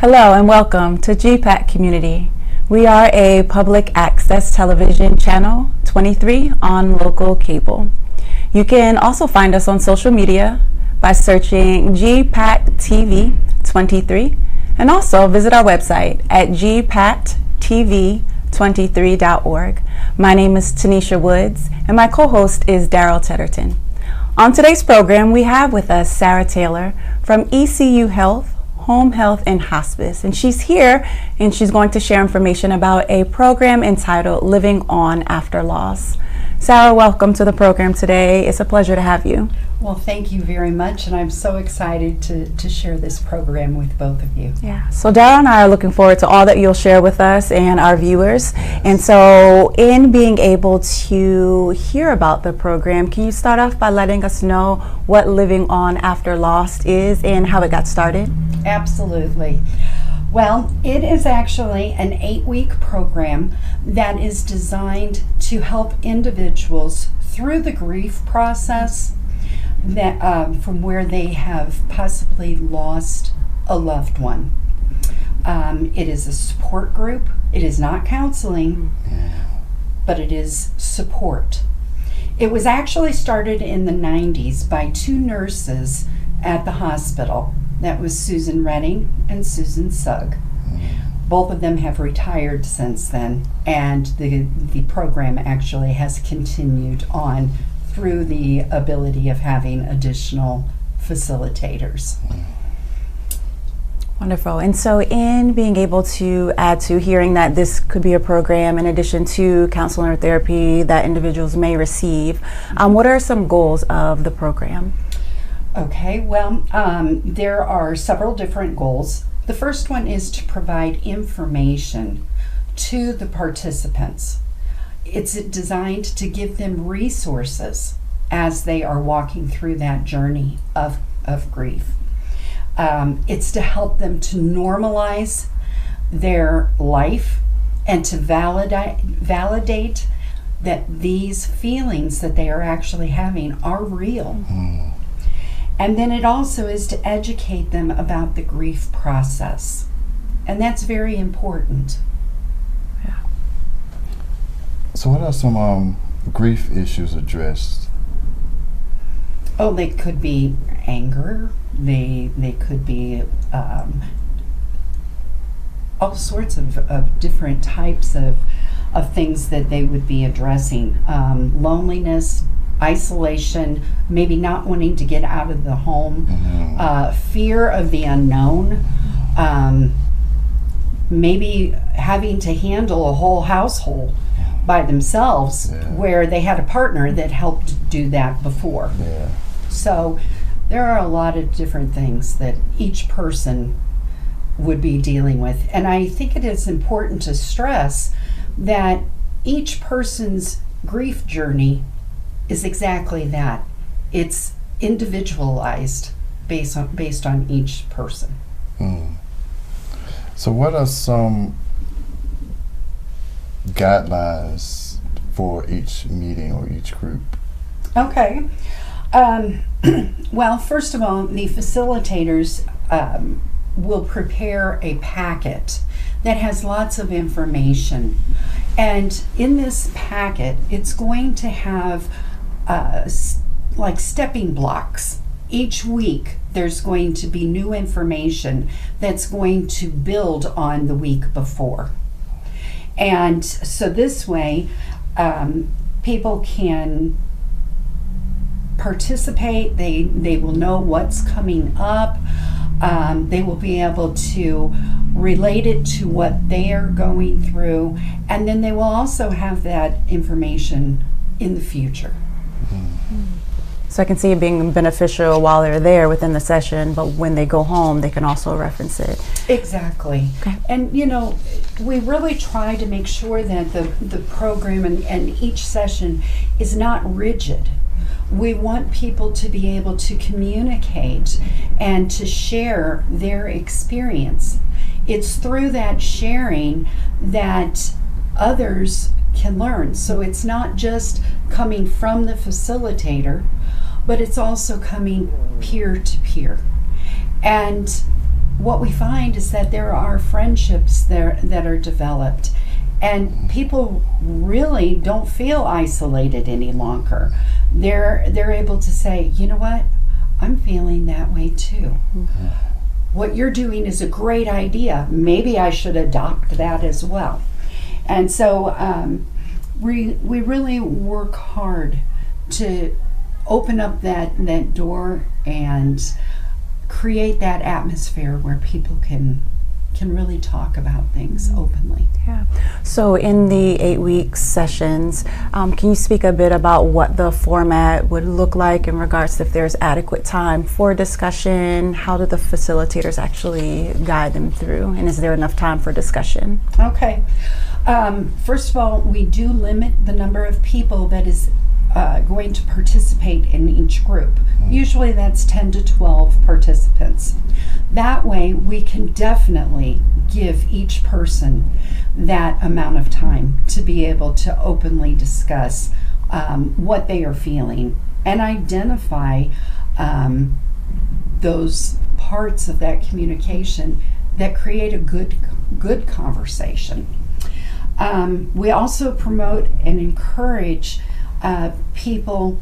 Hello and welcome to GPAC Community. We are a public access television channel 23 on local cable. You can also find us on social media by searching GPAC TV 23 and also visit our website at gpactv23.org. My name is Tanisha Woods and my co-host is Daryl Tedderton. On today's program, we have with us Sarah Taylor from ECU Health, Home Health and Hospice, and she's here and she's going to share information about a program entitled Living On After Loss. Sarah, welcome to the program today. It's a pleasure to have you. Well, thank you very much, and I'm so excited to share this program with both of you. Yeah, so Daryl and I are looking forward to all that you'll share with us and our viewers. And so in being able to hear about the program, can you start off by letting us know what Living On After Loss is and how it got started? Absolutely. Well, it is actually an 8-week program that is designed to help individuals through the grief process that from where they have possibly lost a loved one. It is a support group. It is not counseling, but it is support. It was actually started in the 90s by 2 nurses at the hospital. That was Susan Redding and Susan Sugg. Both of them have retired since then, and the program actually has continued on through the ability of having additional facilitators. Wonderful. And so in being able to add to hearing that this could be a program in addition to counseling or therapy that individuals may receive, what are some goals of the program? Okay, well, there are several different goals. The first one is to provide information to the participants. It's designed to give them resources as they are walking through that journey of grief. It's to help them to normalize their life and to validate that these feelings that they are actually having are real. And then it also is to educate them about the grief process. And that's very important. Yeah. So what are some grief issues addressed? Oh, they could be anger. They could be all sorts of different types of things that they would be addressing. Loneliness, isolation, maybe not wanting to get out of the home, fear of the unknown, maybe having to handle a whole household by themselves where they had a partner that helped do that before. So there are a lot of different things that each person would be dealing with. And I think it is important to stress that each person's grief journey is exactly that. It's individualized based on each person. So what are some guidelines for each meeting or each group? Okay. Well, first of all, the facilitators will prepare a packet that has lots of information. And in this packet, it's going to have like stepping blocks. Each week there's going to be new information that's going to build on the week before. And so this way people can participate, they will know what's coming up, they will be able to relate it to what they are going through, and then they will also have that information in the future. So I can see it being beneficial while they're there within the session, but when they go home, they can also reference it. Exactly. Okay. And you know, we really try to make sure that the program and each session is not rigid. We want people to be able to communicate and to share their experience. It's through that sharing that others can learn. So it's not just coming from the facilitator, but it's also coming peer to peer. And what we find is that there are friendships there that are developed, and people really don't feel isolated any longer. They're able to say, you know what, I'm feeling that way too. Mm-hmm. What you're doing is a great idea. Maybe I should adopt that as well. And so we really work hard to open up that door and create that atmosphere where people can really talk about things openly. Yeah. So in the 8-week sessions, can you speak a bit about what the format would look like in regards to if there's adequate time for discussion? How do the facilitators actually guide them through? And is there enough time for discussion? Okay. First of all, we do limit the number of people that is going to participate in each group. Usually that's 10 to 12 participants. That way we can definitely give each person that amount of time to be able to openly discuss what they are feeling and identify those parts of that communication that create a good conversation. We also promote and encourage people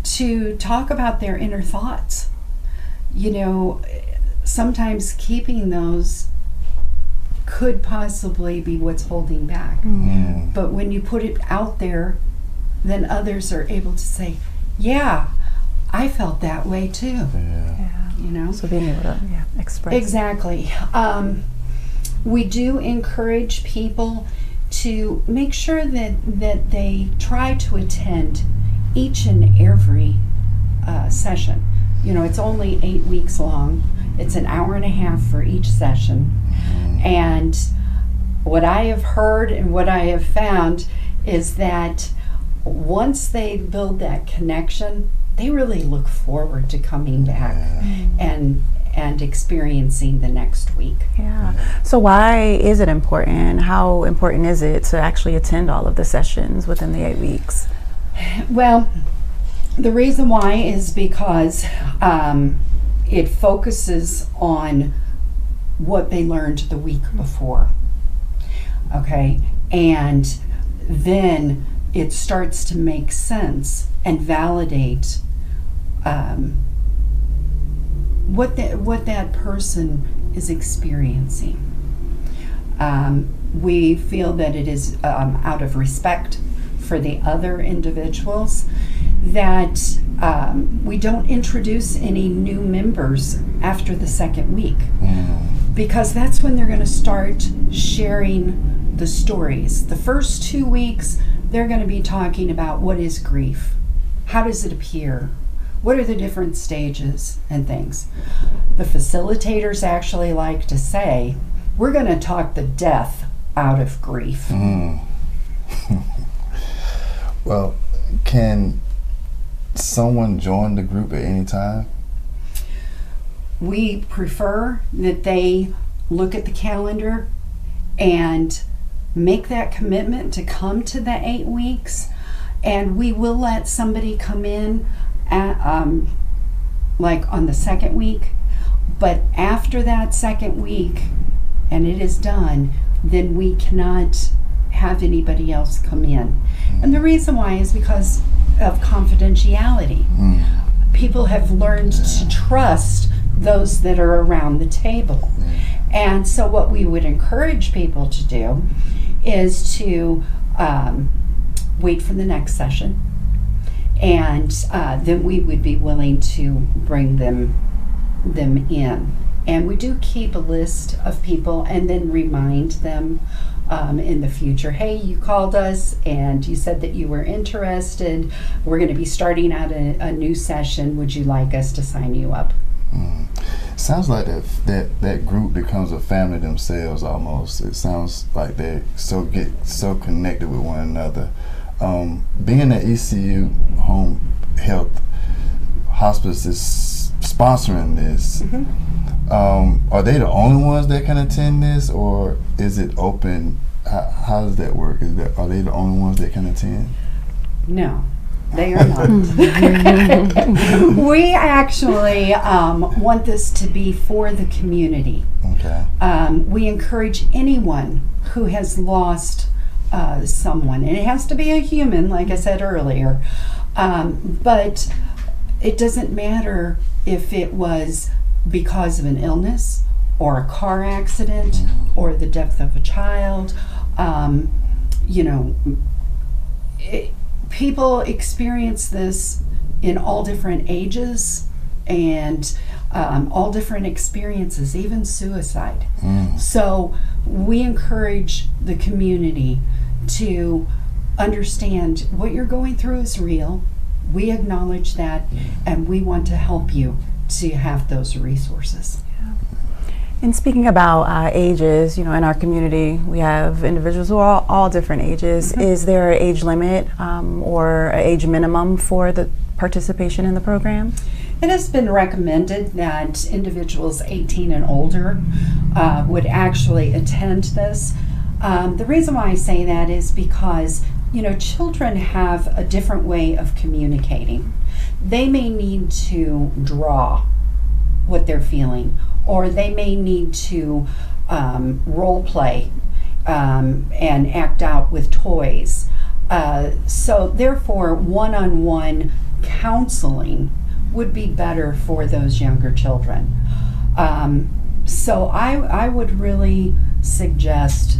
to talk about their inner thoughts. You know, sometimes keeping those could possibly be what's holding back. Mm-hmm. But when you put it out there, then others are able to say, yeah, I felt that way too. Yeah. You know? So being able to express. Exactly. We do encourage people to make sure that they try to attend each and every session. You know, it's only 8 weeks long. It's an hour and a half for each session. And what I have heard and what I have found is that once they build that connection, they really look forward to coming back and experiencing the next week. Yeah. So why is it important? How important is it to actually attend all of the sessions within the 8 weeks? Well, the reason why is because it focuses on what they learned the week before. Okay? And then it starts to make sense and validate what that person is experiencing. We feel that it is out of respect for the other individuals that we don't introduce any new members after the second week, because that's when they're going to start sharing the stories. The first 2 weeks, they're going to be talking about what is grief, how does it appear, what are the different stages and things. The facilitators actually like to say, we're going to talk the death out of grief. Well, can someone join the group at any time? We prefer that they look at the calendar and make that commitment to come to the 8 weeks, and we will let somebody come in at, like on the second week, but after that second week and it is done, then we cannot have anybody else come in. And the reason why is because of confidentiality. People have learned to trust those that are around the table. And so what we would encourage people to do is to wait for the next session, and then we would be willing to bring them in. And we do keep a list of people and then remind them in the future, hey, you called us and you said that you were interested. We're going to be starting out a new session. Would you like us to sign you up? Sounds like that group becomes a family themselves almost. It sounds like they get so connected with one another. Being at ECU Home Health Hospice is sponsoring this. Are they the only ones that can attend this, or is it open? How does that work? Are they the only ones that can attend? No. They are not. We actually want this to be for the community. Okay. We encourage anyone who has lost someone, and it has to be a human, like I said earlier, but it doesn't matter if it was because of an illness or a car accident or the death of a child. People experience this in all different ages and all different experiences, even suicide. So we encourage the community to understand what you're going through is real. We acknowledge that, and we want to help you to have those resources. And speaking about ages, in our community, we have individuals who are all different ages. Is there an age limit or an age minimum for the participation in the program? It has been recommended that individuals 18 and older would actually attend this. The reason why I say that is because, children have a different way of communicating. They may need to draw what they're feeling, or they may need to role play and act out with toys. So therefore, one-on-one counseling would be better for those younger children. So I would really suggest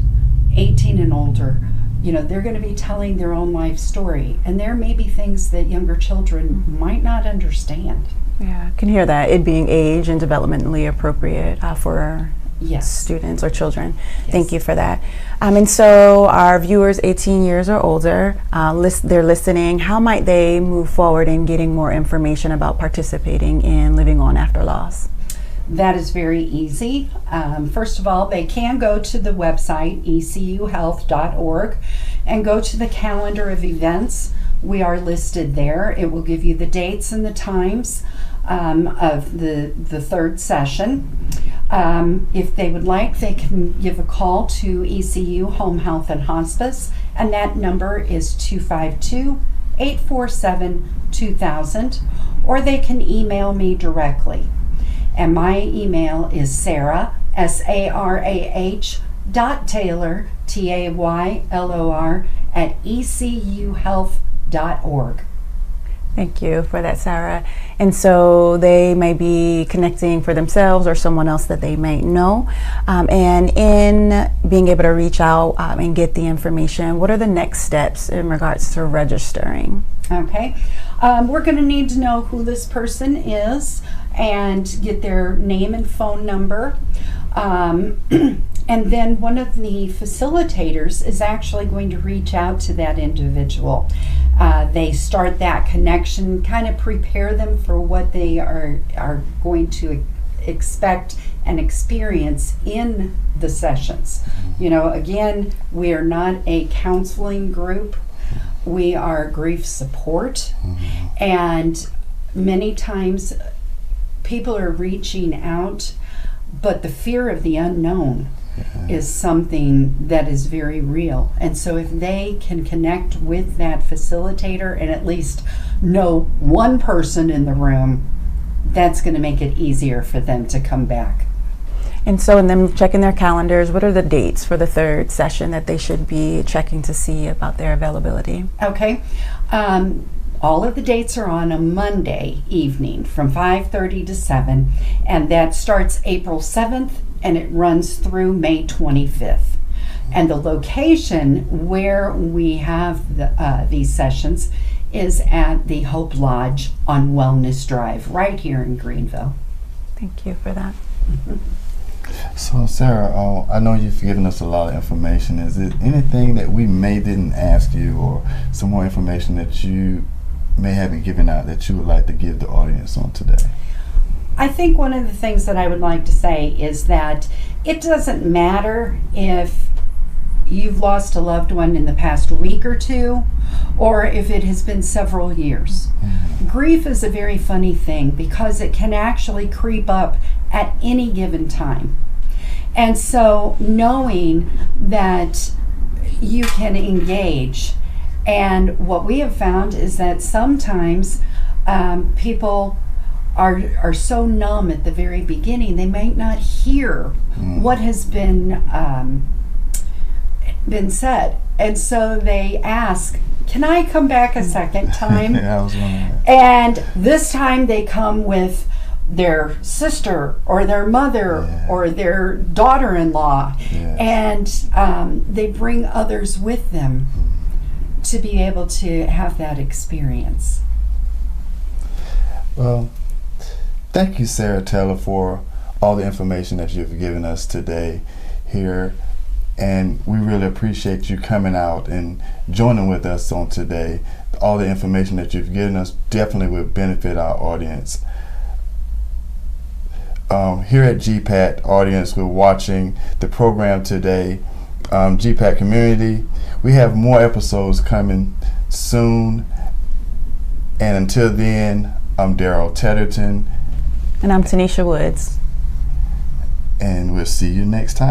18 and older. They're going to be telling their own life story, and there may be things that younger children might not understand. Yeah, I can hear that, it being age and developmentally appropriate for students or children. Yes. Thank you for that. And so our viewers 18 years or older, they're listening. How might they move forward in getting more information about participating in Living On After Loss? That is very easy. First of all, they can go to the website, ecuhealth.org, and go to the calendar of events. We are listed there. It will give you the dates and the times of the third session. If they would like, they can give a call to ECU Home Health and Hospice, and that number is 252-847-2000, or they can email me directly. And my email is Sarah, SARAH, .Taylor, TAYLOR, at ecuhealth.org. Thank you for that, Sarah. And so they may be connecting for themselves or someone else that they might know. And in being able to reach out and get the information, what are the next steps in regards to registering? Okay. We're going to need to know who this person is and get their name and phone number. And then one of the facilitators is actually going to reach out to that individual. They start that connection, kind of prepare them for what they are going to expect and experience in the sessions. Again, we are not a counseling group. We are grief support. And many times people are reaching out, but the fear of the unknown is something that is very real. And so if they can connect with that facilitator and at least know one person in the room, that's going to make it easier for them to come back. And so in them checking their calendars, what are the dates for the third session that they should be checking to see about their availability? Okay. All of the dates are on a Monday evening from 5:30 to 7, and that starts April 7th and it runs through May 25th. And the location where we have these sessions is at the Hope Lodge on Wellness Drive, right here in Greenville. Thank you for that. So Sarah, I know you've given us a lot of information. Is it anything that we didn't ask you, or some more information that you may have been given out that you would like to give the audience on today? I think one of the things that I would like to say is that it doesn't matter if you've lost a loved one in the past week or two, or if it has been several years. Grief is a very funny thing because it can actually creep up at any given time. And so knowing that you can engage And what we have found is that sometimes people are so numb at the very beginning, they might not hear what has been said. And so they ask, can I come back a second time? Yeah, I was wondering that. And this time they come with their sister or their mother or their daughter-in-law, and they bring others with them to be able to have that experience. Well, thank you, Sarah Taylor, for all the information that you've given us today here. And we really appreciate you coming out and joining with us on today. All the information that you've given us definitely will benefit our audience. Here at GPAT audience, we're watching the program today. GPAT community, we have more episodes coming soon. And until then, I'm Daryl Tedderton. And I'm Tanisha Woods. And we'll see you next time.